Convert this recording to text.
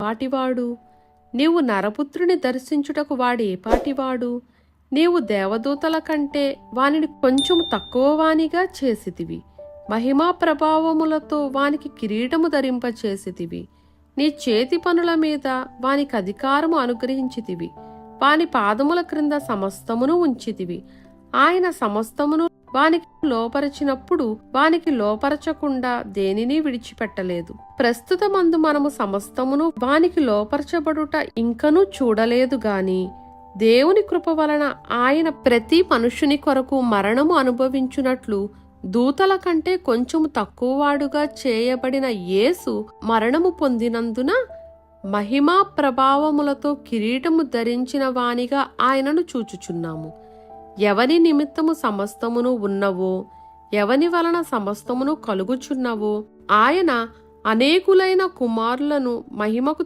పాటివాడు? నీవు నరపుత్రుని దర్శించుటకు వాడే పాటివాడు? నీవు దేవదూతల కంటే వానిని కొంచెం తక్కువ వానిగా చేసితివి. మహిమా ప్రభావములతో వానికి కిరీటము ధరింపచేసితివి. నీ చేతి పనుల మీద వానికి అధికారము అనుగ్రహించితివి. వాని పాదముల క్రింద సమస్తమును ఉంచితివి. ఆయన సమస్తమును వానికి లోపరచినప్పుడు వానికి లోపరచకుండా దేనిని విడిచిపెట్టలేదు. ప్రస్తుతమందు మనము సమస్తమును వానికి లోపరచబడుట ఇంకనూ చూడలేదు గాని, దేవుని కృప వలన ఆయన ప్రతి మనుషుని కొరకు మరణము అనుభవించున్నట్లు దూతల కంటే కొంచెము తక్కువవాడుగా చేయబడిన యేసు మరణము పొందినందున మహిమా ప్రభావములతో కిరీటము ధరించిన వానిగా ఆయనను చూచుచున్నాము. ఎవని నిమిత్తము సమస్తమును ఉన్నవో, ఎవని వలన సమస్తమును కలుగుచున్నవో ఆయన అనేకులైన కుమారులను మహిమకు